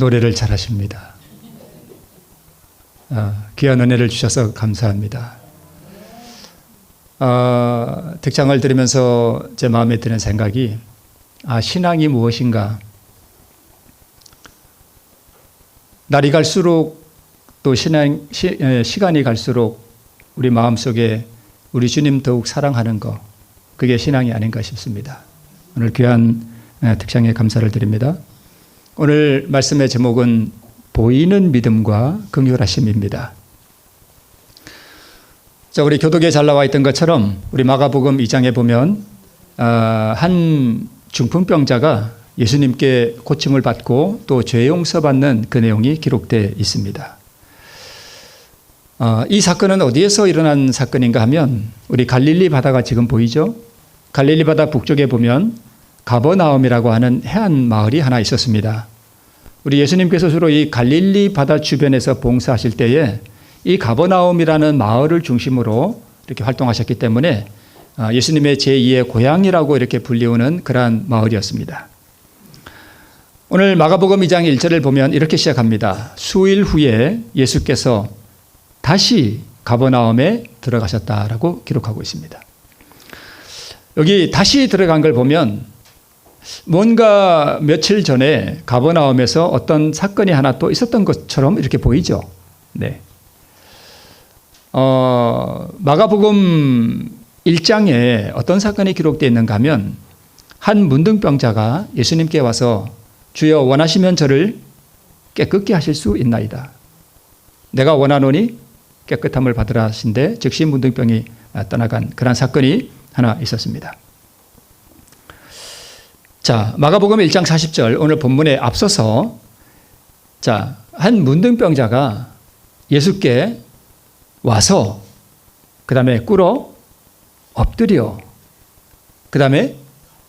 노래를 잘하십니다. 귀한 은혜를 주셔서 감사합니다. 득창을 들으면서 제 마음에 드는 생각이 신앙이 무엇인가. 날이 갈수록 또 시간이 갈수록 우리 마음속에 우리 주님 더욱 사랑하는 것, 그게 신앙이 아닌가 싶습니다. 오늘 귀한 득창에 감사를 드립니다. 오늘 말씀의 제목은 보이는 믿음과 긍휼하심입니다. 자, 우리 교독에 잘 나와 있던 것처럼 우리 마가복음 2장에 보면 한 중풍병자가 예수님께 고침을 받고 또 죄 용서받는 그 내용이 기록되어 있습니다. 이 사건은 어디에서 일어난 사건인가 하면 우리 갈릴리 바다가 지금 보이죠? 갈릴리 바다 북쪽에 보면 가버나움이라고 하는 해안 마을이 하나 있었습니다. 우리 예수님께서 주로 이 갈릴리 바다 주변에서 봉사하실 때에 이 가버나움이라는 마을을 중심으로 이렇게 활동하셨기 때문에 예수님의 제2의 고향이라고 이렇게 불리우는 그러한 마을이었습니다. 오늘 마가복음 2장 1절을 보면 이렇게 시작합니다. 수일 후에 예수께서 다시 가버나움에 들어가셨다라고 기록하고 있습니다. 여기 다시 들어간 걸 보면 뭔가 며칠 전에 가버나움에서 어떤 사건이 하나 또 있었던 것처럼 이렇게 보이죠. 네. 마가복음 1장에 어떤 사건이 기록되어 있는가 하면 한 문둥병자가 예수님께 와서 주여 원하시면 저를 깨끗게 하실 수 있나이다. 내가 원하노니 깨끗함을 받으라 하신데 즉시 문둥병이 떠나간 그런 사건이 하나 있었습니다. 자, 마가복음 1장 40절 오늘 본문에 앞서서 한 문둥병자가 예수께 와서 그 다음에 꿇어 엎드려 그 다음에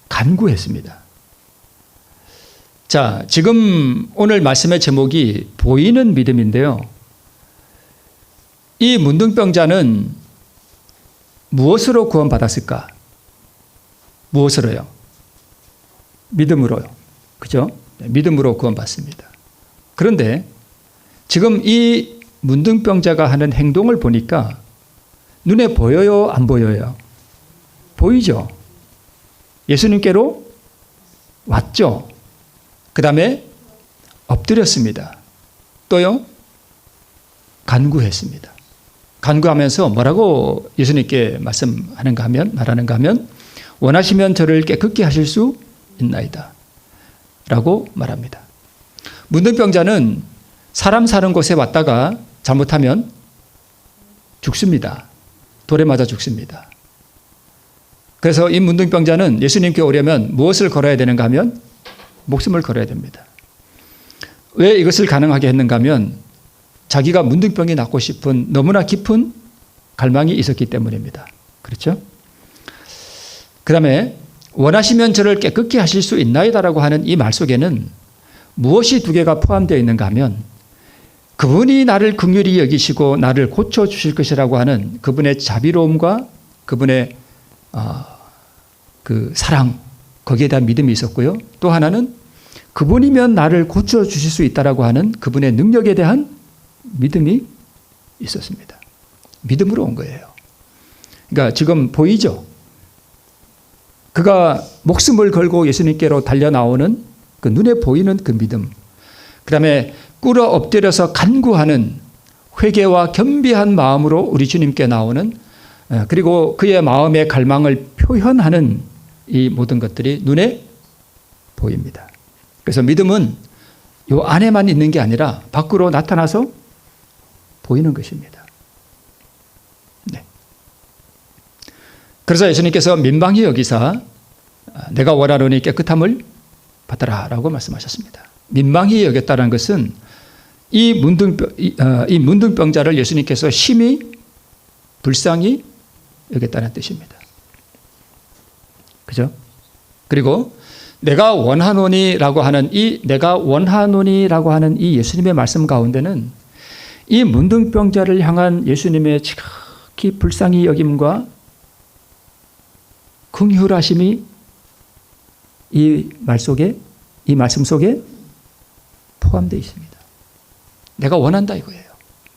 간구했습니다. 자, 지금 오늘 말씀의 제목이 보이는 믿음인데요. 이 문둥병자는 무엇으로 구원받았을까? 무엇으로요? 믿음으로요. 그죠? 믿음으로 구원받습니다. 그런데 지금 이 문둥병자가 하는 행동을 보니까 눈에 보여요? 안 보여요? 보이죠? 예수님께로 왔죠? 그 다음에 엎드렸습니다. 또요? 간구했습니다. 간구하면서 뭐라고 예수님께 말하는가 하면 원하시면 저를 깨끗게 하실 수 있나이다 라고 말합니다. 문둥병자는 사람 사는 곳에 왔다가 잘못하면 죽습니다. 돌에 맞아 죽습니다. 그래서 이 문둥병자는 예수님께 오려면 무엇을 걸어야 되는가 하면 목숨을 걸어야 됩니다. 왜 이것을 가능하게 했는가 하면 자기가 문둥병이 낫고 싶은 너무나 깊은 갈망이 있었기 때문입니다. 그렇죠? 그 다음에 원하시면 저를 깨끗게 하실 수 있나이다라고 하는 이 말 속에는 무엇이 두 개가 포함되어 있는가 하면 그분이 나를 긍휼히 여기시고 나를 고쳐주실 것이라고 하는 그분의 자비로움과 그분의 그 사랑, 거기에 대한 믿음이 있었고요. 또 하나는 그분이면 나를 고쳐주실 수 있다라고 하는 그분의 능력에 대한 믿음이 있었습니다. 믿음으로 온 거예요. 그러니까 지금 보이죠? 그가 목숨을 걸고 예수님께로 달려나오는 그 눈에 보이는 그 믿음, 그 다음에 꿇어 엎드려서 간구하는 회개와 겸비한 마음으로 우리 주님께 나오는, 그리고 그의 마음의 갈망을 표현하는 이 모든 것들이 눈에 보입니다. 그래서 믿음은 요 안에만 있는 게 아니라 밖으로 나타나서 보이는 것입니다. 네. 그래서 예수님께서 민방히 여기사 내가 원하노니 깨끗함을 받으라 라고 말씀하셨습니다. 민망히 여겼다는 것은 이 문둥병자를 예수님께서 심히 불쌍히 여겼다는 뜻입니다. 그죠? 그리고 내가 원하노니라고 하는 이 예수님의 말씀 가운데는 이 문둥병자를 향한 예수님의 지극히 불쌍히 여김과 긍휼하심이 이 말씀 속에 포함되어 있습니다. 내가 원한다 이거예요.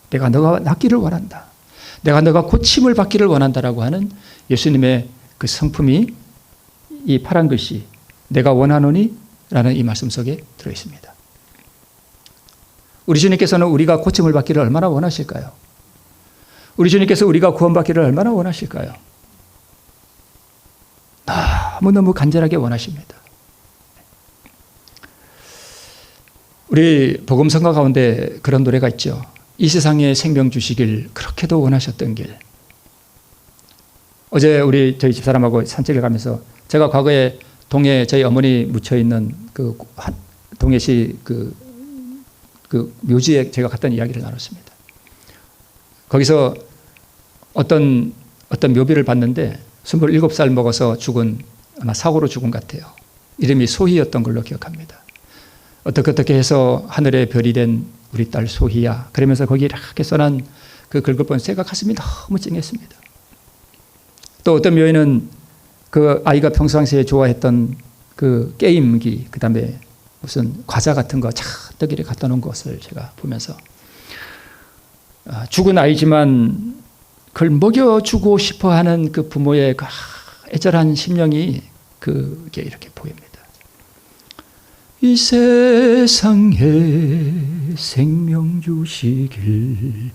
내가 너가 낫기를 원한다. 내가 너가 고침을 받기를 원한다라고 하는 예수님의 그 성품이 이 파란 글씨 내가 원하노니 라는 이 말씀 속에 들어있습니다. 우리 주님께서는 우리가 고침을 받기를 얼마나 원하실까요? 우리 주님께서 우리가 구원받기를 얼마나 원하실까요? 너무너무 간절하게 원하십니다. 우리 복음성가 가운데 그런 노래가 있죠. 이 세상에 생명 주시길 그렇게도 원하셨던 길. 어제 저희 집사람하고 산책을 가면서 제가 과거에 동해 저희 어머니 묻혀 있는 그 동해시 그 묘지에 제가 갔던 이야기를 나눴습니다. 거기서 어떤 묘비를 봤는데 27살 먹어서 죽은, 아마 사고로 죽은 것 같아요. 이름이 소희였던 걸로 기억합니다. 어떻게 해서 하늘의 별이 된 우리 딸 소희야. 그러면서 거기 이렇게 써난 그 글을 보면 제가 가슴이 너무 찡했습니다. 또 어떤 묘에는 그 아이가 평상시에 좋아했던 그 게임기, 그 다음에 무슨 과자 같은 거 잔뜩 이렇게 갖다 놓은 것을 제가 보면서 죽은 아이지만 그걸 먹여주고 싶어 하는 그 부모의 그 애절한 심령이 그게 이렇게 보입니다. 이 세상에 생명 주시길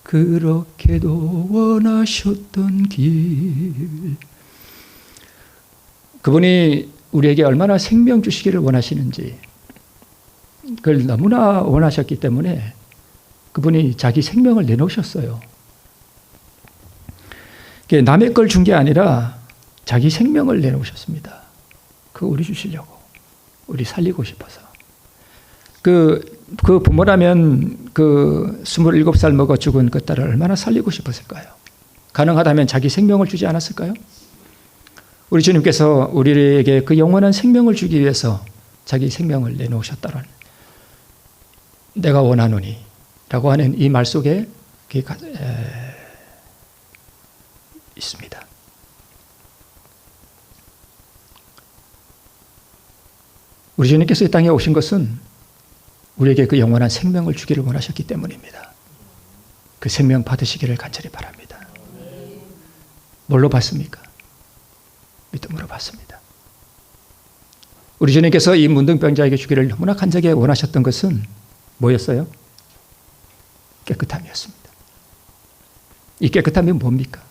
그렇게도 원하셨던 길. 그분이 우리에게 얼마나 생명 주시기를 원하시는지 그걸 너무나 원하셨기 때문에 그분이 자기 생명을 내놓으셨어요. 남의 걸 준 게 아니라 자기 생명을 내놓으셨습니다. 그거 우리 주시려고. 우리 살리고 싶어서. 그 부모라면 그 27살 먹어 죽은 그 딸을 얼마나 살리고 싶었을까요? 가능하다면 자기 생명을 주지 않았을까요? 우리 주님께서 우리에게 그 영원한 생명을 주기 위해서 자기 생명을 내놓으셨다는 내가 원하노니 라고 하는 이 말 속에 있습니다. 우리 주님께서 이 땅에 오신 것은 우리에게 그 영원한 생명을 주기를 원하셨기 때문입니다. 그 생명 받으시기를 간절히 바랍니다. 뭘로 받습니까? 믿음으로 받습니다. 우리 주님께서 이 문둥병자에게 주기를 너무나 간절히 원하셨던 것은 뭐였어요? 깨끗함이었습니다. 이 깨끗함이 뭡니까?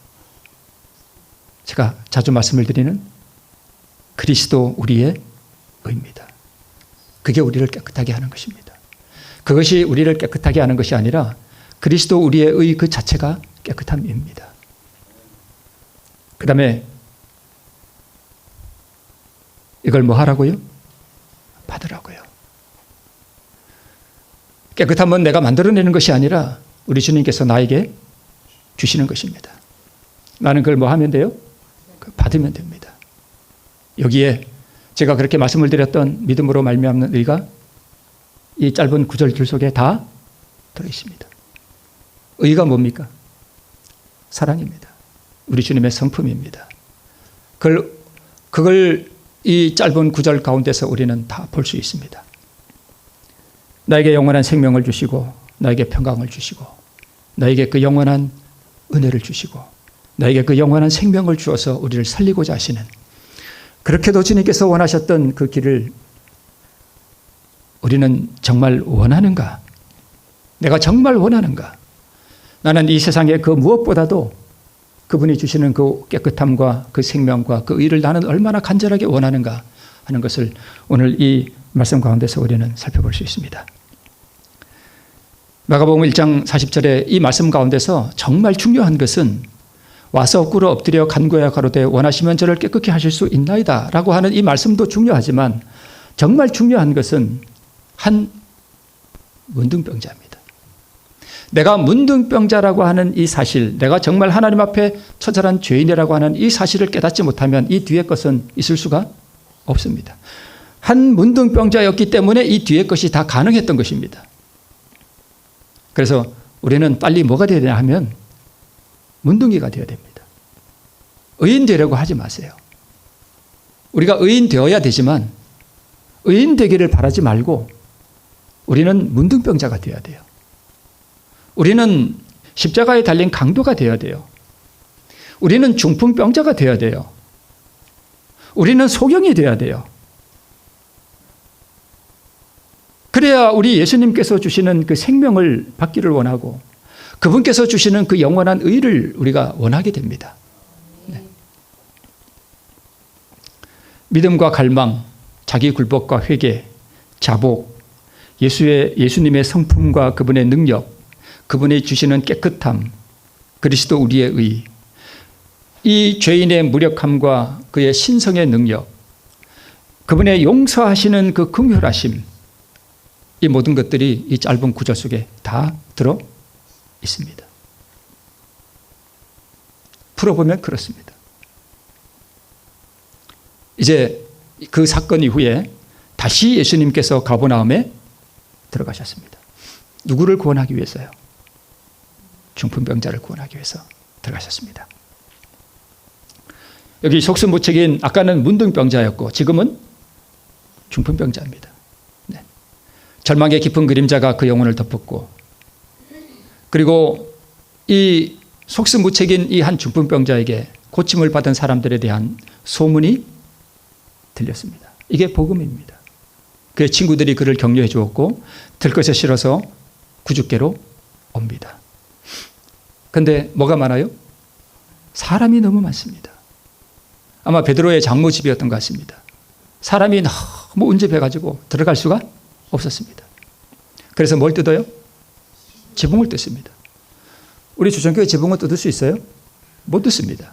제가 자주 말씀을 드리는 그리스도 우리의 의입니다. 그게 우리를 깨끗하게 하는 것입니다. 그것이 우리를 깨끗하게 하는 것이 아니라 그리스도 우리의 의 그 자체가 깨끗함입니다. 그 다음에 이걸 뭐 하라고요? 받으라고요. 깨끗함은 내가 만들어내는 것이 아니라 우리 주님께서 나에게 주시는 것입니다. 나는 그걸 뭐 하면 돼요? 받으면 됩니다. 여기에 제가 그렇게 말씀을 드렸던 믿음으로 말미암는 의가 이 짧은 구절들 속에 다 들어있습니다. 의가 뭡니까? 사랑입니다. 우리 주님의 성품입니다. 그걸 이 짧은 구절 가운데서 우리는 다 볼 수 있습니다. 나에게 영원한 생명을 주시고 나에게 평강을 주시고 나에게 그 영원한 은혜를 주시고 나에게 그 영원한 생명을 주어서 우리를 살리고자 하시는 그렇게도 주님께서 원하셨던 그 길을 우리는 정말 원하는가? 내가 정말 원하는가? 나는 이 세상의 그 무엇보다도 그분이 주시는 그 깨끗함과 그 생명과 그 의를 나는 얼마나 간절하게 원하는가 하는 것을 오늘 이 말씀 가운데서 우리는 살펴볼 수 있습니다. 마가복음 1장 40절에 이 말씀 가운데서 정말 중요한 것은 와서 꿇어 엎드려 간구하여 가로되 원하시면 저를 깨끗게 하실 수 있나이다 라고 하는 이 말씀도 중요하지만 정말 중요한 것은 한 문둥병자입니다. 내가 문둥병자라고 하는 이 사실, 내가 정말 하나님 앞에 처절한 죄인이라고 하는 이 사실을 깨닫지 못하면 이 뒤에 것은 있을 수가 없습니다. 한 문둥병자였기 때문에 이 뒤에 것이 다 가능했던 것입니다. 그래서 우리는 빨리 뭐가 되어야 되냐 하면 문둥이가 되어야 됩니다. 의인 되려고 하지 마세요. 우리가 의인 되어야 되지만 의인 되기를 바라지 말고 우리는 문둥병자가 되어야 돼요. 우리는 십자가에 달린 강도가 되어야 돼요. 우리는 중풍병자가 되어야 돼요. 우리는 소경이 되어야 돼요. 그래야 우리 예수님께서 주시는 그 생명을 받기를 원하고 그분께서 주시는 그 영원한 의를 우리가 원하게 됩니다. 네. 믿음과 갈망, 자기 굴복과 회개, 자복, 예수님의 성품과 그분의 능력, 그분이 주시는 깨끗함, 그리스도 우리의 의, 이 죄인의 무력함과 그의 신성의 능력, 그분의 용서하시는 그 긍휼하심, 이 모든 것들이 이 짧은 구절 속에 다 들어 있습니다. 풀어보면 그렇습니다. 이제 그 사건 이후에 다시 예수님께서 가버나움에 들어가셨습니다. 누구를 구원하기 위해서요? 중풍병자를 구원하기 위해서 들어가셨습니다. 여기 속수무책인 아까는 문둥병자였고 지금은 중풍병자입니다. 네. 절망의 깊은 그림자가 그 영혼을 덮었고 그리고 이 속수무책인 이 한 중풍병자에게 고침을 받은 사람들에 대한 소문이 들렸습니다. 이게 복음입니다. 그의 친구들이 그를 격려해 주었고 들것에 실어서 구주께로 옵니다. 그런데 뭐가 많아요? 사람이 너무 많습니다. 아마 베드로의 장모집이었던 것 같습니다. 사람이 너무 운집해가지고 들어갈 수가 없었습니다. 그래서 뭘 뜯어요? 지붕을 뜯습니다. 우리 주천교회 지붕을 뜯을 수 있어요? 못 뜯습니다.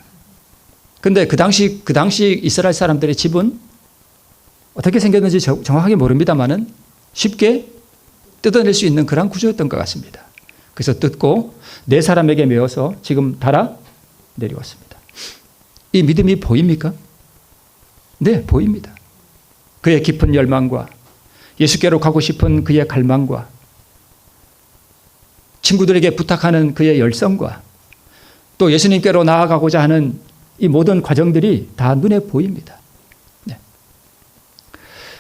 그런데 그 당시 이스라엘 사람들의 집은 어떻게 생겼는지 정확하게 모릅니다만은 쉽게 뜯어낼 수 있는 그런 구조였던 것 같습니다. 그래서 뜯고 네 사람에게 메어서 지금 달아 내려왔습니다. 이 믿음이 보입니까? 네, 보입니다. 그의 깊은 열망과 예수께로 가고 싶은 그의 갈망과 친구들에게 부탁하는 그의 열성과 또 예수님께로 나아가고자 하는 이 모든 과정들이 다 눈에 보입니다. 네.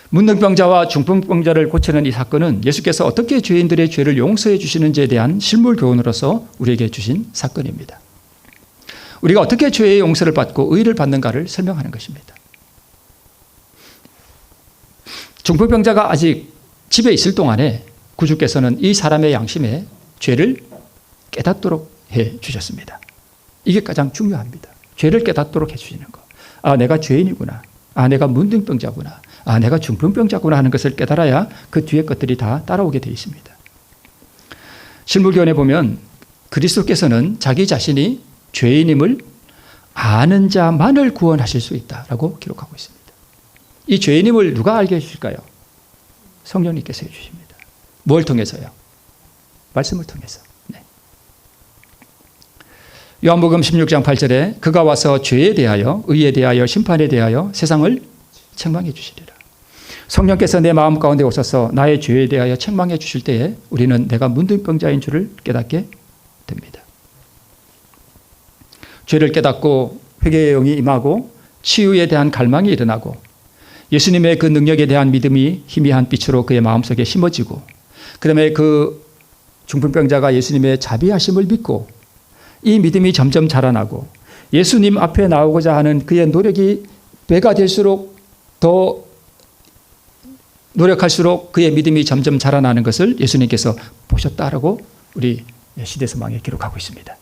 문둥병자와 중풍병자를 고치는 이 사건은 예수께서 어떻게 죄인들의 죄를 용서해 주시는지에 대한 실물 교훈으로서 우리에게 주신 사건입니다. 우리가 어떻게 죄의 용서를 받고 의를 받는가를 설명하는 것입니다. 중풍병자가 아직 집에 있을 동안에 구주께서는 이 사람의 양심에 죄를 깨닫도록 해 주셨습니다. 이게 가장 중요합니다. 죄를 깨닫도록 해 주시는 것. 아, 내가 죄인이구나. 아, 내가 문둥병자구나. 아, 내가 중풍병자구나 하는 것을 깨달아야 그 뒤에 것들이 다 따라오게 되어 있습니다. 실물교훈에 보면 그리스도께서는 자기 자신이 죄인임을 아는 자만을 구원하실 수 있다라고 기록하고 있습니다. 이 죄인임을 누가 알게 해주실까요? 성령님께서 해주십니다. 뭘 통해서요? 말씀을 통해서. 네. 요한복음 16장 8절에 그가 와서 죄에 대하여 의에 대하여 심판에 대하여 세상을 책망해 주시리라. 성령께서 내 마음 가운데 오셔서 나의 죄에 대하여 책망해 주실 때에 우리는 내가 문둥병자인 줄을 깨닫게 됩니다. 죄를 깨닫고 회개의 영이 임하고 치유에 대한 갈망이 일어나고 예수님의 그 능력에 대한 믿음이 희미한 빛으로 그의 마음속에 심어지고 그다음에 그 중풍병자가 예수님의 자비하심을 믿고 이 믿음이 점점 자라나고 예수님 앞에 나오고자 하는 그의 노력이 배가 될수록 더 노력할수록 그의 믿음이 점점 자라나는 것을 예수님께서 보셨다라고 우리 시대서망에 기록하고 있습니다.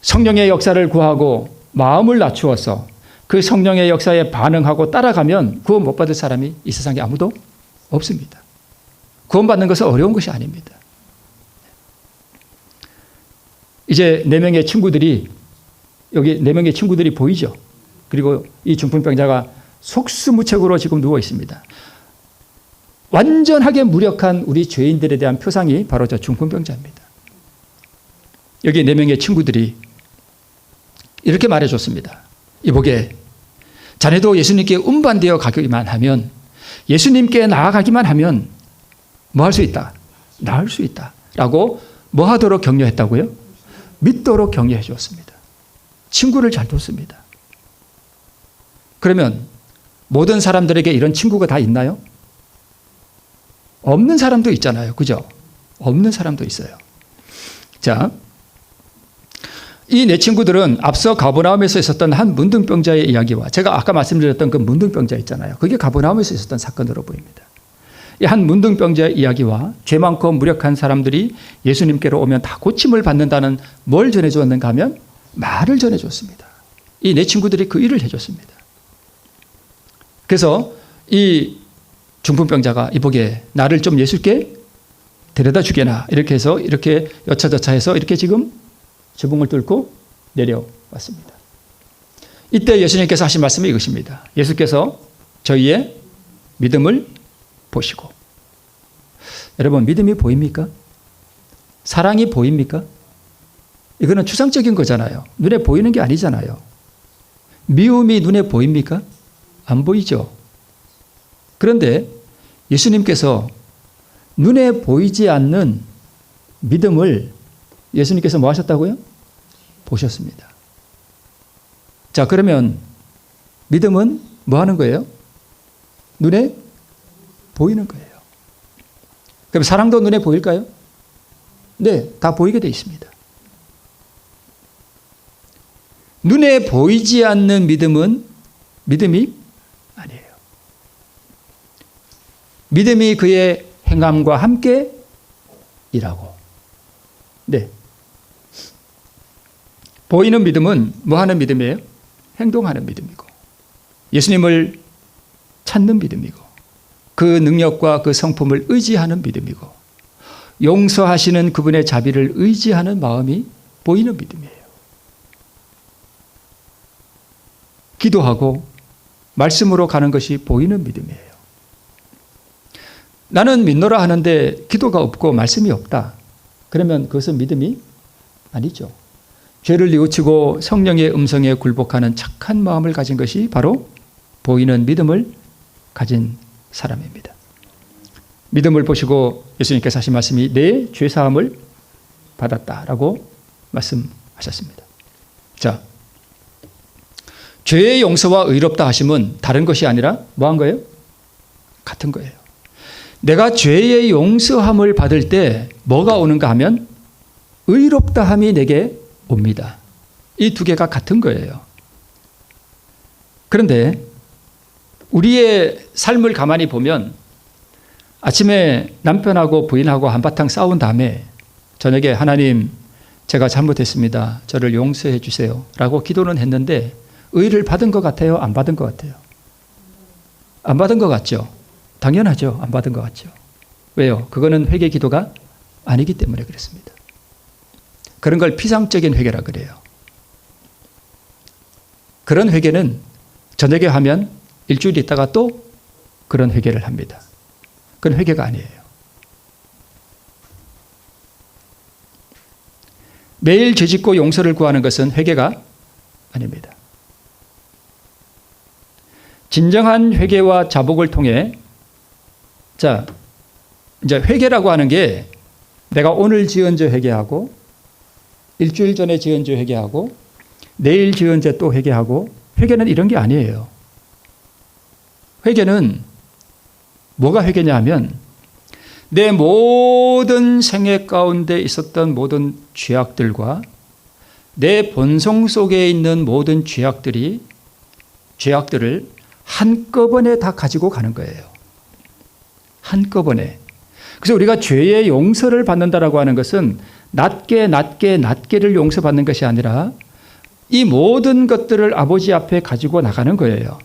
성령의 역사를 구하고 마음을 낮추어서 그 성령의 역사에 반응하고 따라가면 구원 못 받을 사람이 이 세상에 아무도 없습니다. 구원받는 것은 어려운 것이 아닙니다. 이제 4명의 친구들이 여기 4명의 친구들이 보이죠. 그리고 이 중풍병자가 속수무책으로 지금 누워 있습니다. 완전하게 무력한 우리 죄인들에 대한 표상이 바로 저 중풍병자입니다. 여기 4명의 친구들이 이렇게 말해줬습니다. 이보게, 자네도 예수님께 운반되어 가기만 하면, 예수님께 나아가기만 하면 뭐 할 수 있다? 나을 수 있다. 라고 뭐 하도록 격려했다고요? 믿도록 격려해 주었습니다. 친구를 잘 뒀습니다. 그러면 모든 사람들에게 이런 친구가 다 있나요? 없는 사람도 있잖아요. 그죠? 없는 사람도 있어요. 자, 이 네 친구들은 앞서 가버나움에서 있었던 한 문둥병자의 이야기와 제가 아까 말씀드렸던 그 문둥병자 있잖아요. 그게 가버나움에서 있었던 사건으로 보입니다. 이 한 문둥병자의 이야기와 죄 많고 무력한 사람들이 예수님께로 오면 다 고침을 받는다는 뭘 전해주었는가 하면 말을 전해줬습니다. 이 네 친구들이 그 일을 해줬습니다. 그래서 이 중풍병자가 이보게 나를 좀 예수께 데려다 주게나 이렇게 해서 이렇게 여차저차해서 이렇게 지금 지붕을 뚫고 내려왔습니다. 이때 예수님께서 하신 말씀이 이것입니다. 예수께서 저희의 믿음을 보시고. 여러분, 믿음이 보입니까? 사랑이 보입니까? 이거는 추상적인 거잖아요. 눈에 보이는 게 아니잖아요. 미움이 눈에 보입니까? 안 보이죠. 그런데 예수님께서 눈에 보이지 않는 믿음을 예수님께서 뭐 하셨다고요? 보셨습니다. 자, 그러면 믿음은 뭐 하는 거예요? 눈에 보이는 거예요. 그럼 사랑도 눈에 보일까요? 네, 다 보이게 돼 있습니다. 눈에 보이지 않는 믿음은 믿음이 아니에요. 믿음이 그의 행함과 함께 일하고. 네. 보이는 믿음은 뭐 하는 믿음이에요? 행동하는 믿음이고, 예수님을 찾는 믿음이고, 그 능력과 그 성품을 의지하는 믿음이고, 용서하시는 그분의 자비를 의지하는 마음이 보이는 믿음이에요. 기도하고 말씀으로 가는 것이 보이는 믿음이에요. 나는 믿노라 하는데 기도가 없고 말씀이 없다. 그러면 그것은 믿음이 아니죠. 죄를 뉘우치고 성령의 음성에 굴복하는 착한 마음을 가진 것이 바로 보이는 믿음을 가진 사람입니다. 믿음을 보시고 예수님께서 하신 말씀이 내 죄사함을 받았다라고 말씀하셨습니다. 자, 죄의 용서와 의롭다 하심은 다른 것이 아니라 뭐 한 거예요? 같은 거예요. 내가 죄의 용서함을 받을 때 뭐가 오는가 하면 의롭다함이 내게 옵니다. 이 두 개가 같은 거예요. 그런데 우리의 삶을 가만히 보면 아침에 남편하고 부인하고 한바탕 싸운 다음에 저녁에 하나님 제가 잘못했습니다. 저를 용서해 주세요. 라고 기도는 했는데 의를 받은 것 같아요? 안 받은 것 같아요? 안 받은 것 같죠? 당연하죠. 안 받은 것 같죠. 왜요? 그거는 회개 기도가 아니기 때문에 그렇습니다. 그런 걸 피상적인 회개라 그래요. 그런 회개는 저녁에 하면 일주일 있다가 또 그런 회개를 합니다. 그건 회개가 아니에요. 매일 죄짓고 용서를 구하는 것은 회개가 아닙니다. 진정한 회개와 자복을 통해 자, 이제 회개라고 하는 게 내가 오늘 지은 죄 회개하고 일주일 전에 지은 죄 회개하고 내일 지은 죄 또 회개하고 회개는 이런 게 아니에요. 회개는 뭐가 회개냐 하면 내 모든 생애 가운데 있었던 모든 죄악들과 내 본성 속에 있는 모든 죄악들을 한꺼번에 다 가지고 가는 거예요. 한꺼번에. 그래서 우리가 죄의 용서를 받는다라고 하는 것은 낮게를 용서받는 것이 아니라 이 모든 것들을 아버지 앞에 가지고 나가는 거예요.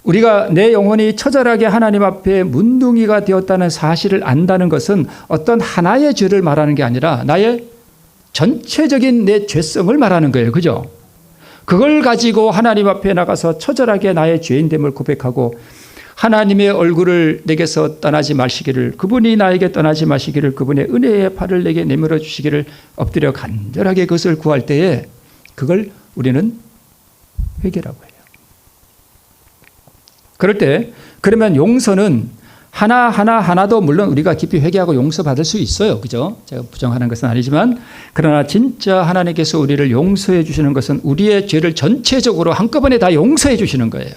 우리가 내 영혼이 처절하게 하나님 앞에 문둥이가 되었다는 사실을 안다는 것은 어떤 하나의 죄를 말하는 게 아니라 나의 전체적인 내 죄성을 말하는 거예요. 그죠? 그걸 가지고 하나님 앞에 나가서 처절하게 나의 죄인됨을 고백하고 하나님의 얼굴을 내게서 떠나지 마시기를, 그분이 나에게 떠나지 마시기를, 그분의 은혜의 팔을 내게 내밀어 주시기를 엎드려 간절하게 그것을 구할 때에 그걸 우리는 회개라고 해요. 그럴 때 그러면 용서는 하나도 물론 우리가 깊이 회개하고 용서받을 수 있어요. 그죠? 제가 부정하는 것은 아니지만 그러나 진짜 하나님께서 우리를 용서해 주시는 것은 우리의 죄를 전체적으로 한꺼번에 다 용서해 주시는 거예요.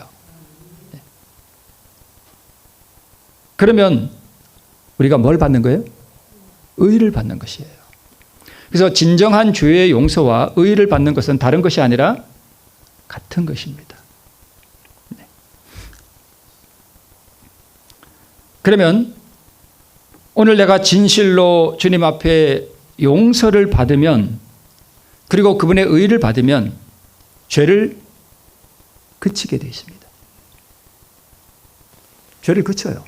그러면 우리가 뭘 받는 거예요? 의를 받는 것이에요. 그래서 진정한 죄의 용서와 의를 받는 것은 다른 것이 아니라 같은 것입니다. 네. 그러면 오늘 내가 진실로 주님 앞에 용서를 받으면, 그리고 그분의 의를 받으면 죄를 그치게 되어 있습니다. 죄를 그쳐요.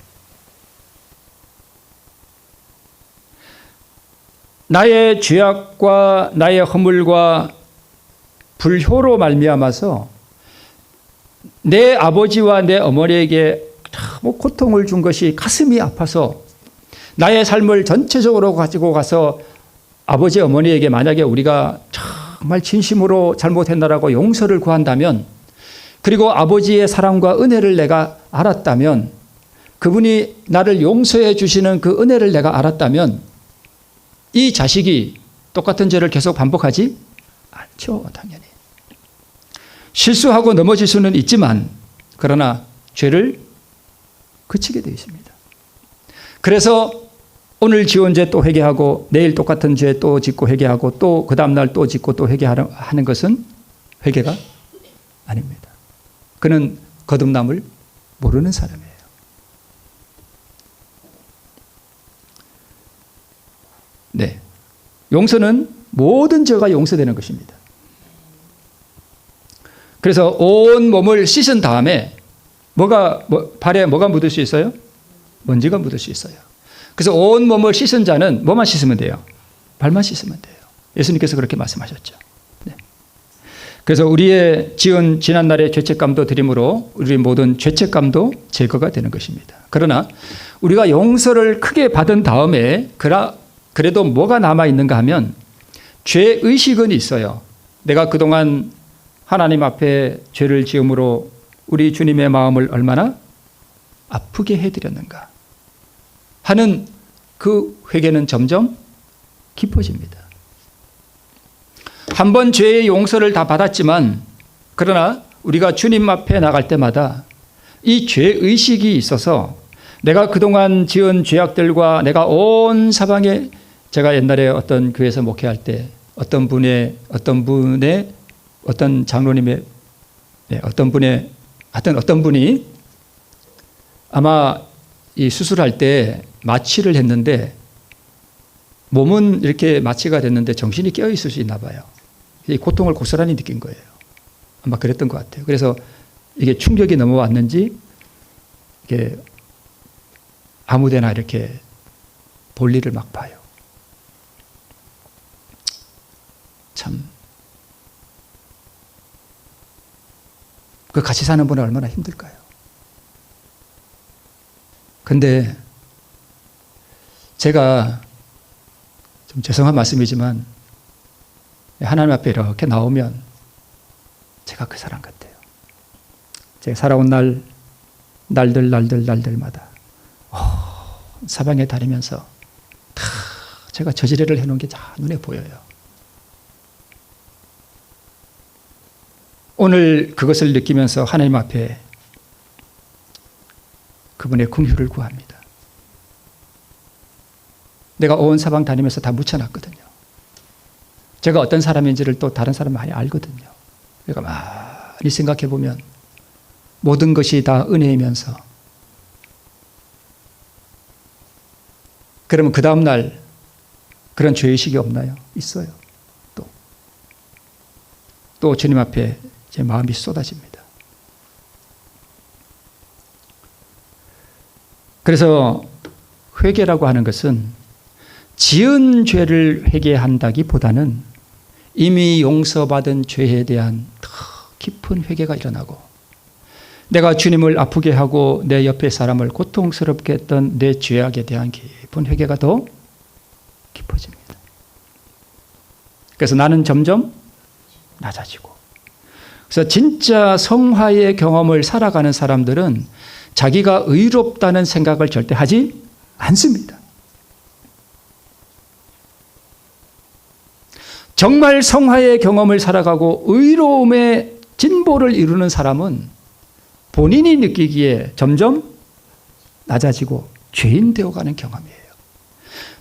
나의 죄악과 나의 허물과 불효로 말미암아서 내 아버지와 내 어머니에게 너무 고통을 준 것이 가슴이 아파서 나의 삶을 전체적으로 가지고 가서 아버지 어머니에게 만약에 우리가 정말 진심으로 잘못했나라고 용서를 구한다면, 그리고 아버지의 사랑과 은혜를 내가 알았다면, 그분이 나를 용서해 주시는 그 은혜를 내가 알았다면 이 자식이 똑같은 죄를 계속 반복하지 않죠. 당연히 실수하고 넘어질 수는 있지만, 그러나 죄를 그치게 되어 있습니다. 그래서 오늘 지은 죄 또 회개하고 내일 똑같은 죄 또 짓고 회개하고 또 그 다음날 또 짓고 또 회개하는 것은 회개가 아닙니다. 그는 거듭남을 모르는 사람이에요. 네, 용서는 모든 죄가 용서되는 것입니다. 그래서 온 몸을 씻은 다음에 발에 뭐가 묻을 수 있어요? 먼지가 묻을 수 있어요. 그래서 온 몸을 씻은 자는 뭐만 씻으면 돼요? 발만 씻으면 돼요. 예수님께서 그렇게 말씀하셨죠. 네. 그래서 우리의 지은 지난날의 죄책감도 드림으로 우리 모든 죄책감도 제거가 되는 것입니다. 그러나 우리가 용서를 크게 받은 다음에 그래도 뭐가 남아있는가 하면 죄의식은 있어요. 내가 그동안 하나님 앞에 죄를 지음으로 우리 주님의 마음을 얼마나 아프게 해드렸는가 하는 그 회개는 점점 깊어집니다. 한 번 죄의 용서를 다 받았지만, 그러나 우리가 주님 앞에 나갈 때마다 이 죄의식이 있어서 내가 그동안 지은 죄악들과 내가 온 사방에, 제가 옛날에 어떤 교회에서 목회할 때 어떤 장로님의 어떤 분이 아마 이 수술할 때 마취를 했는데 몸은 이렇게 마취가 됐는데 정신이 깨어 있을 수 있나 봐요. 이 고통을 고스란히 느낀 거예요. 아마 그랬던 것 같아요. 그래서 이게 충격이 넘어왔는지 이게 아무데나 이렇게 볼일을 막 봐요. 참, 그 같이 사는 분은 얼마나 힘들까요? 근데 제가 좀 죄송한 말씀이지만 하나님 앞에 이렇게 나오면 제가 그 사람 같아요. 제가 살아온 날들마다 사방에 다니면서 다 제가 저지레를 해놓은 게 다 눈에 보여요. 오늘 그것을 느끼면서 하나님 앞에 그분의 긍휼을 구합니다. 내가 온 사방 다니면서 다 묻혀놨거든요. 제가 어떤 사람인지를 또 다른 사람 많이 알거든요. 그러니까 많이 생각해보면 모든 것이 다 은혜이면서, 그러면 그 다음날 그런 죄의식이 없나요? 있어요. 또 주님 앞에 제 마음이 쏟아집니다. 그래서 회개라고 하는 것은 지은 죄를 회개한다기보다는 이미 용서받은 죄에 대한 더 깊은 회개가 일어나고, 내가 주님을 아프게 하고 내 옆에 사람을 고통스럽게 했던 내 죄악에 대한 깊은 회개가 더 깊어집니다. 그래서 나는 점점 낮아지고, 그래서 진짜 성화의 경험을 살아가는 사람들은 자기가 의롭다는 생각을 절대 하지 않습니다. 정말 성화의 경험을 살아가고 의로움의 진보를 이루는 사람은 본인이 느끼기에 점점 낮아지고 죄인 되어가는 경험이에요.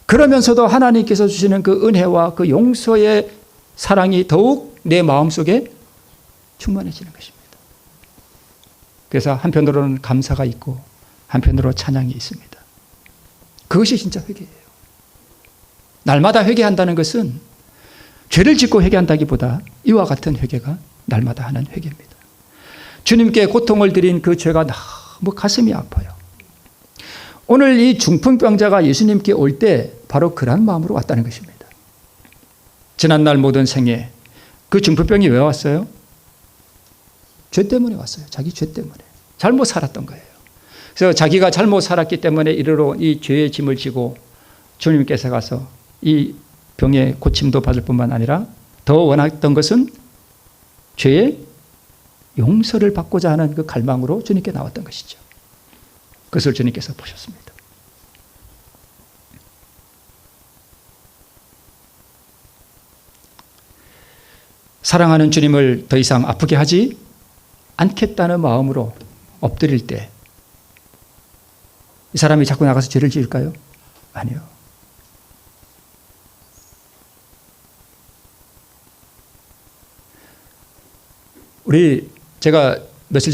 그러면서도 하나님께서 주시는 그 은혜와 그 용서의 사랑이 더욱 내 마음속에 충만해지는 것입니다. 그래서 한편으로는 감사가 있고 한편으로 찬양이 있습니다. 그것이 진짜 회개예요. 날마다 회개한다는 것은 죄를 짓고 회개한다기보다 이와 같은 회개가 날마다 하는 회개입니다. 주님께 고통을 드린 그 죄가 너무 가슴이 아파요. 오늘 이 중풍병자가 예수님께 올 때 바로 그런 마음으로 왔다는 것입니다. 지난날 모든 생에 그 중풍병이 왜 왔어요? 죄 때문에 왔어요. 자기 죄 때문에. 잘못 살았던 거예요. 그래서 자기가 잘못 살았기 때문에 이르러 이 죄의 짐을 지고 주님께서 가서 이 병의 고침도 받을 뿐만 아니라 더 원했던 것은 죄의 용서를 받고자 하는 그 갈망으로 주님께 나왔던 것이죠. 그것을 주님께서 보셨습니다. 사랑하는 주님을 더 이상 아프게 하지 않겠다는 마음으로 엎드릴 때 이 사람이 자꾸 나가서 죄를 지을까요? 아니요. 제가 몇 주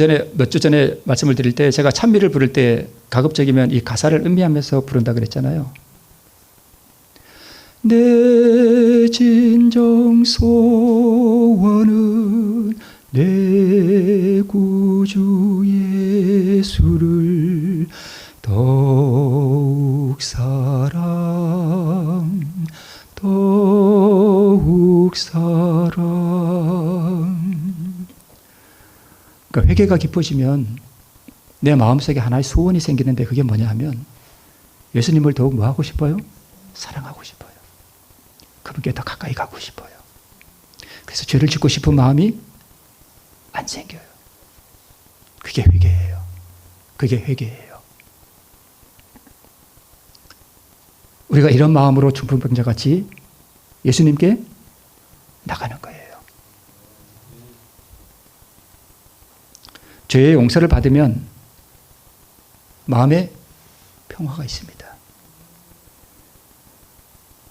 전에 말씀을 드릴 때 제가 찬미를 부를 때 가급적이면 이 가사를 음미하면서 부른다 그랬잖아요. 내 진정 소원은 내 구주 예수를 더욱 사랑. 그러니까 회개가 깊어지면 내 마음속에 하나의 소원이 생기는데 그게 뭐냐 하면 예수님을 더욱 뭐 하고 싶어요? 사랑하고 싶어요. 그분께 더 가까이 가고 싶어요. 그래서 죄를 짓고 싶은 마음이 안 생겨요. 그게 회개예요. 그게 회개예요. 우리가 이런 마음으로 중풍병자 같이 예수님께 나가는 거예요. 죄의 용서를 받으면 마음에 평화가 있습니다.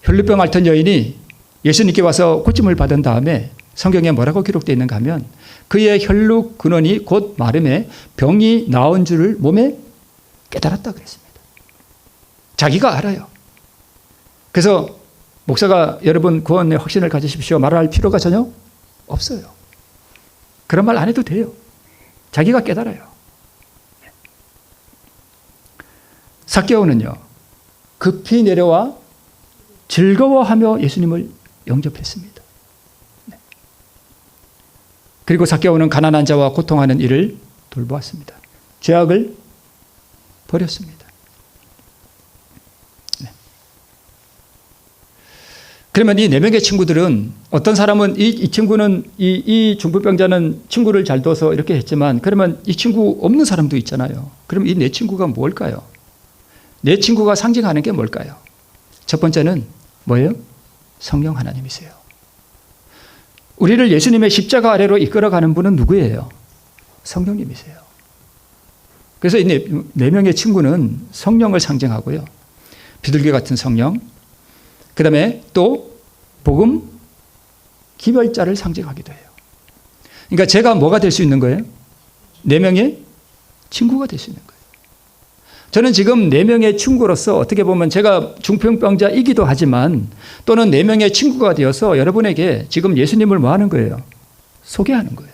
혈루병 앓던 여인이 예수님께 와서 고침을 받은 다음에 성경에 뭐라고 기록되어 있는가 하면 그의 혈루 근원이 곧 마름에 병이 나은 줄을 몸에 깨달았다 그랬습니다. 자기가 알아요. 그래서 목사가 여러분 구원의 확신을 가지십시오 말할 필요가 전혀 없어요. 그런 말 안 해도 돼요. 자기가 깨달아요. 삭개오는요 급히 내려와 즐거워하며 예수님을 영접했습니다. 그리고 삭개오는 가난한 자와 고통하는 이를 돌보았습니다. 죄악을 버렸습니다. 그러면 이 4명의 친구들은 어떤 사람은 이 친구는 이 중풍병자는 친구를 잘 둬서 이렇게 했지만 그러면 이 친구 없는 사람도 있잖아요. 그럼 이 4친구가 뭘까요? 4친구가 상징하는 게 뭘까요? 첫 번째는 뭐예요? 성령 하나님이세요. 우리를 예수님의 십자가 아래로 이끌어가는 분은 누구예요? 성령님이세요. 그래서 이 4명의 친구는 성령을 상징하고요. 비둘기 같은 성령, 그 다음에 또 복음 기별자를 상징하기도 해요. 그러니까 제가 뭐가 될 수 있는 거예요? 4명의 친구가 될 수 있는 거예요. 저는 지금 4명의 친구로서 어떻게 보면 제가 중풍병자이기도 하지만 또는 4명의 친구가 되어서 여러분에게 지금 예수님을 뭐 하는 거예요? 소개하는 거예요.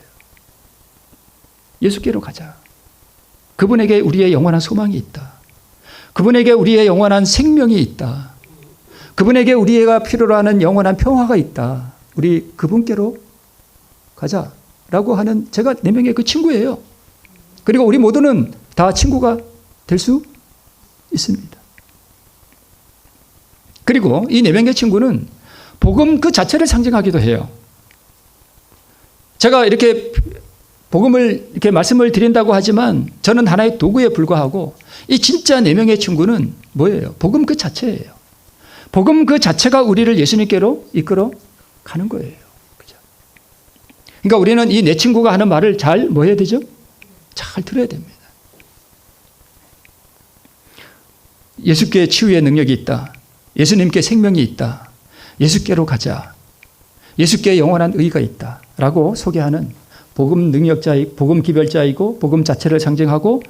예수께로 가자. 그분에게 우리의 영원한 소망이 있다. 그분에게 우리의 영원한 생명이 있다. 그분에게 우리가 필요로 하는 영원한 평화가 있다. 우리 그분께로 가자라고 하는 제가 4명의 그 친구예요. 그리고 우리 모두는 다 친구가 될 수 있습니다. 그리고 이 4명의 친구는 복음 그 자체를 상징하기도 해요. 제가 이렇게 복음을 이렇게 말씀을 드린다고 하지만 저는 하나의 도구에 불과하고 이 진짜 4명의 친구는 뭐예요? 복음 그 자체예요. 복음 그 자체가 우리를 예수님께로 이끌어 가는 거예요. 그죠? 그러니까 우리는 이 4친구가 하는 말을 잘 뭐 해야 되죠? 잘 들어야 됩니다. 예수께 치유의 능력이 있다. 예수님께 생명이 있다. 예수께로 가자. 예수께 영원한 의가 있다. 라고 소개하는 복음 능력자이고 복음 기별자이고 복음 자체를 상징하고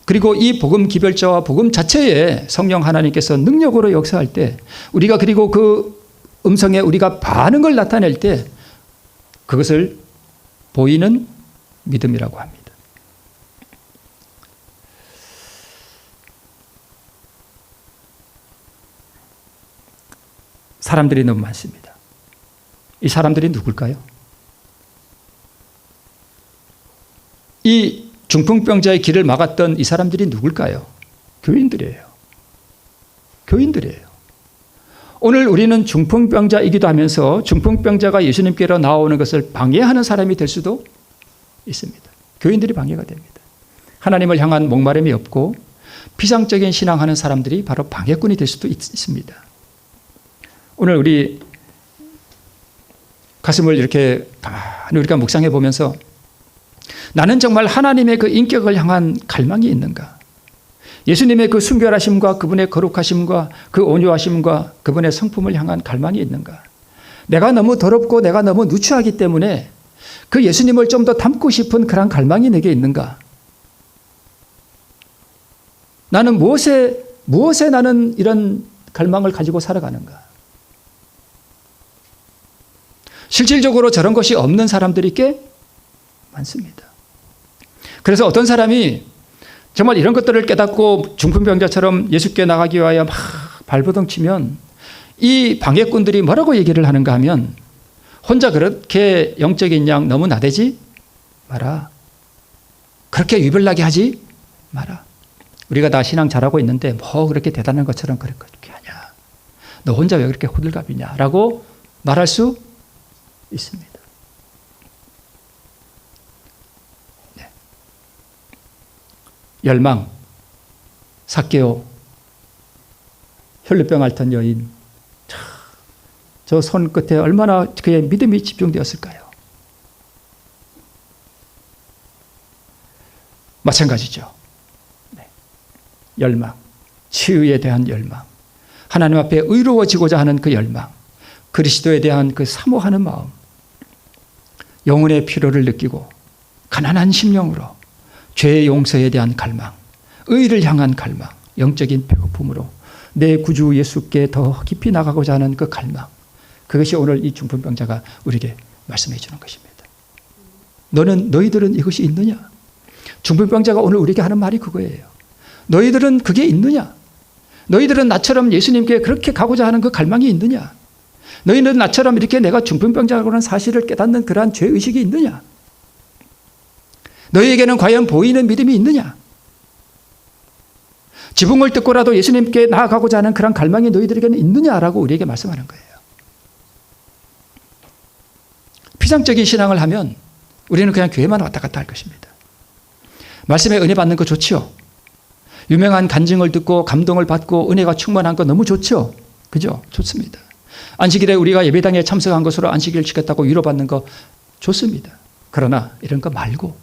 그리고 이 복음 기별자와 복음 자체에 성령 하나님께서 능력으로 역사할 때 우리가 그리고 그 음성에 우리가 반응을 나타낼 때 그것을 보이는 믿음이라고 합니다. 사람들이 너무 많습니다. 이 사람들이 누굴까요? 이 중풍병자의 길을 막았던 이 사람들이 누굴까요? 교인들이에요. 교인들이에요. 오늘 우리는 중풍병자이기도 하면서 중풍병자가 예수님께로 나오는 것을 방해하는 사람이 될 수도 있습니다. 교인들이 방해가 됩니다. 하나님을 향한 목마름이 없고 피상적인 신앙하는 사람들이 바로 방해꾼이 될 수도 있습니다. 오늘 우리 가슴을 이렇게 가만히 우리가 묵상해 보면서 나는 정말 하나님의 그 인격을 향한 갈망이 있는가? 예수님의 그 순결하심과 그분의 거룩하심과 그 온유하심과 그분의 성품을 향한 갈망이 있는가? 내가 너무 더럽고 내가 너무 누추하기 때문에 그 예수님을 좀 더 닮고 싶은 그런 갈망이 내게 있는가? 나는 무엇에 나는 이런 갈망을 가지고 살아가는가? 실질적으로 저런 것이 없는 사람들이 꽤 많습니다. 그래서 어떤 사람이 정말 이런 것들을 깨닫고 중풍병자처럼 예수께 나가기 위하여 막 발버둥 치면 이 방해꾼들이 뭐라고 얘기를 하는가 하면 혼자 그렇게 영적인 양 너무 나대지 마라. 그렇게 유별나게 하지 마라. 우리가 다 신앙 잘하고 있는데 뭐 그렇게 대단한 것처럼 그렇게 하냐. 너 혼자 왜 그렇게 호들갑이냐 라고 말할 수 있습니다. 네. 열망, 삭개오, 혈루병 앓던 여인, 저 손끝에 얼마나 그의 믿음이 집중되었을까요? 마찬가지죠. 네. 열망, 치유에 대한 열망, 하나님 앞에 의로워지고자 하는 그 열망, 그리스도에 대한 그 사모하는 마음, 영혼의 필요를 느끼고 가난한 심령으로 죄의 용서에 대한 갈망, 의를 향한 갈망, 영적인 배고픔으로 내 구주 예수께 더 깊이 나가고자 하는 그 갈망, 그것이 오늘 이 중풍병자가 우리에게 말씀해 주는 것입니다. 너희들은 이것이 있느냐? 중풍병자가 오늘 우리에게 하는 말이 그거예요. 너희들은 그게 있느냐? 너희들은 나처럼 예수님께 그렇게 가고자 하는 그 갈망이 있느냐? 너희는 나처럼 이렇게 내가 중풍병자라는 사실을 깨닫는 그러한 죄의식이 있느냐? 너희에게는 과연 보이는 믿음이 있느냐? 지붕을 뜯고라도 예수님께 나아가고자 하는 그런 갈망이 너희들에게는 있느냐라고 우리에게 말씀하는 거예요. 피상적인 신앙을 하면 우리는 그냥 교회만 왔다 갔다 할 것입니다. 말씀에 은혜 받는 거 좋죠? 유명한 간증을 듣고 감동을 받고 은혜가 충만한 거 너무 좋죠? 그죠? 좋습니다. 안식일에 우리가 예배당에 참석한 것으로 안식일을 지켰다고 위로받는 거 좋습니다. 그러나 이런 거 말고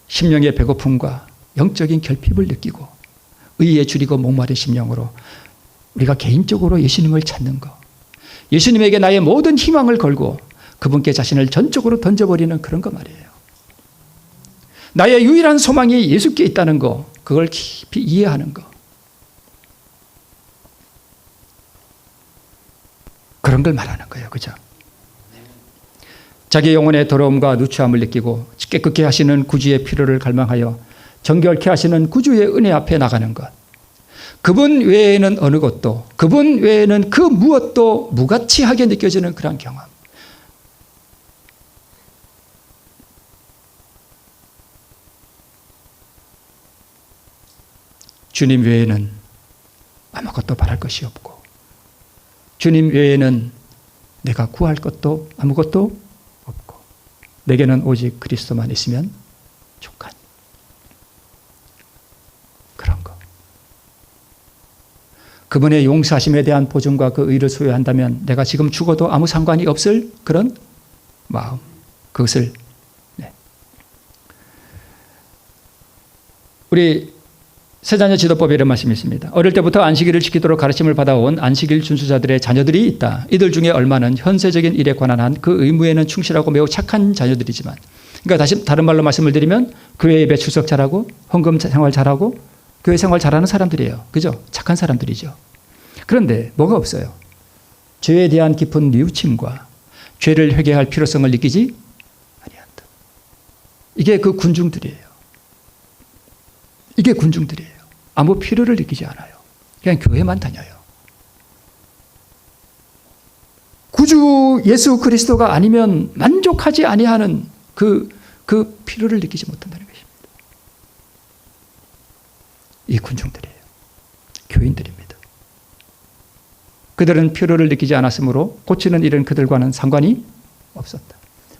심령의 배고픔과 영적인 결핍을 느끼고 의에 줄이고 목마른 심령으로 우리가 개인적으로 예수님을 찾는 거, 예수님에게 나의 모든 희망을 걸고 그분께 자신을 전적으로 던져버리는 그런 거 말이에요. 나의 유일한 소망이 예수께 있다는 거, 그걸 깊이 이해하는 거, 그런 걸 말하는 거예요. 그죠? 자기 영혼의 더러움과 누추함을 느끼고 깨끗게 하시는 구주의 필요를 갈망하여 정결케 하시는 구주의 은혜 앞에 나가는 것. 그분 외에는 어느 것도, 그분 외에는 그 무엇도 무가치하게 느껴지는 그런 경험. 주님 외에는 아무것도 바랄 것이 없고, 주님 외에는 내가 구할 것도 아무것도 없고, 내게는 오직 그리스도만 있으면 족한 그런 거. 그분의 용서하심에 대한 보증과 그 의를 소유한다면 내가 지금 죽어도 아무 상관이 없을 그런 마음, 그것을 우리 세자녀 지도법에 이런 말씀이 있습니다. 어릴 때부터 안식일을 지키도록 가르침을 받아온 안식일 준수자들의 자녀들이 있다. 이들 중에 얼마는 현세적인 일에 관한 한 그 의무에는 충실하고 매우 착한 자녀들이지만, 그러니까 다른 말로 말씀을 드리면 교회 예배 출석 잘하고 헌금 생활 잘하고 교회 생활 잘하는 사람들이에요. 그죠? 착한 사람들이죠. 그런데 뭐가 없어요? 죄에 대한 깊은 뉘우침과 죄를 회개할 필요성을 느끼지 아니한다. 이게 그 군중들이에요. 이게 군중들이에요. 아무 필요를 느끼지 않아요. 그냥 교회만 다녀요. 구주 예수 그리스도가 아니면 만족하지 아니하는 그 필요를 느끼지 못한다는 것입니다. 이 군중들이에요. 교인들입니다. 그들은 필요를 느끼지 않았으므로 고치는 일은 그들과는 상관이 없었다.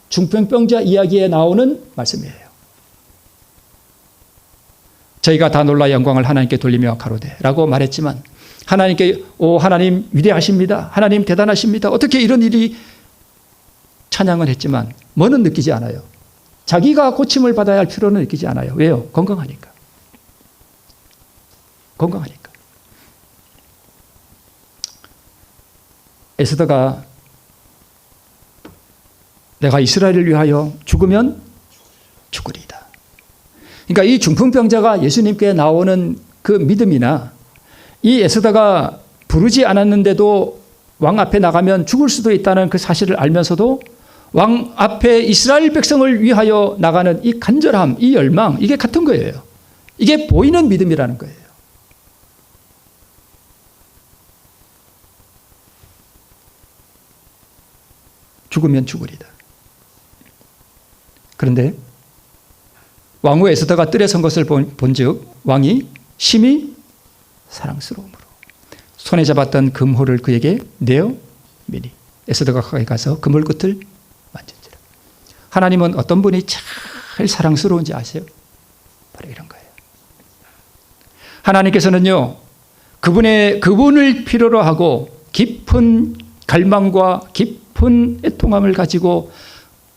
중풍병자 이야기에 나오는 말씀이에요. 저희가 다 놀라 영광을 하나님께 돌리며 가로되 라고 말했지만 하나님께 오 하나님 위대하십니다. 하나님 대단하십니다. 어떻게 이런 일이 찬양을 했지만 뭐는 느끼지 않아요. 자기가 고침을 받아야 할 필요는 느끼지 않아요. 왜요? 건강하니까. 건강하니까. 에스더가 내가 이스라엘을 위하여 죽으면 죽으리이다. 그러니까 이 중풍병자가 예수님께 나오는 그 믿음이나 이 에스더가 부르지 않았는데도 왕 앞에 나가면 죽을 수도 있다는 그 사실을 알면서도 왕 앞에 이스라엘 백성을 위하여 나가는 이 간절함, 이 열망, 이게 같은 거예요. 이게 보이는 믿음이라는 거예요. 죽으면 죽으리다. 그런데 왕후 에스더가 뜰에 선 것을 본즉 왕이 심히 사랑스러움으로 손에 잡았던 금호를 그에게 내어 미니 에스더가 가까이 가서 그물 끝을 만진지라. 하나님은 어떤 분이 제일 사랑스러운지 아세요? 바로 이런 거예요. 하나님께서는요, 그분을 필요로 하고 깊은 갈망과 깊은 애통함을 가지고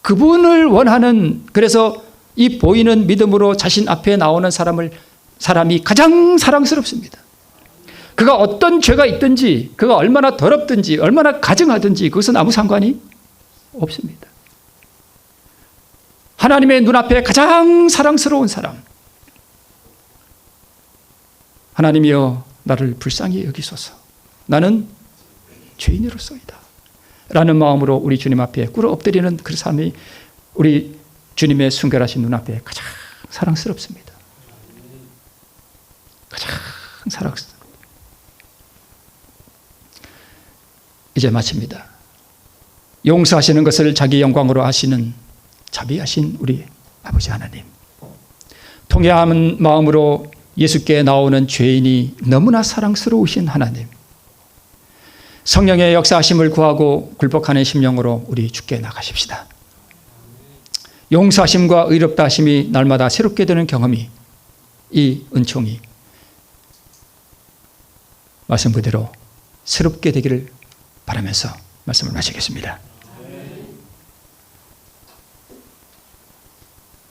그분을 원하는, 그래서 이 보이는 믿음으로 자신 앞에 나오는 사람이 가장 사랑스럽습니다. 그가 어떤 죄가 있든지, 그가 얼마나 더럽든지, 얼마나 가증하든지 그것은 아무 상관이 없습니다. 하나님의 눈앞에 가장 사랑스러운 사람. 하나님이여 나를 불쌍히 여기소서. 나는 죄인으로서이다. 라는 마음으로 우리 주님 앞에 꿇어 엎드리는 그 삶이 우리 주님의 순결하신 눈앞에 가장 사랑스럽습니다. 가장 사랑스럽습니다. 이제 마칩니다. 용서하시는 것을 자기 영광으로 하시는 자비하신 우리 아버지 하나님. 통회하는 마음으로 예수께 나오는 죄인이 너무나 사랑스러우신 하나님. 성령의 역사하심을 구하고 굴복하는 심령으로 우리 주께 나가십시다. 용서하심과 의롭다 하심이 날마다 새롭게 되는 경험이, 이 은총이 말씀 그대로 새롭게 되기를 바라면서 말씀을 마치겠습니다.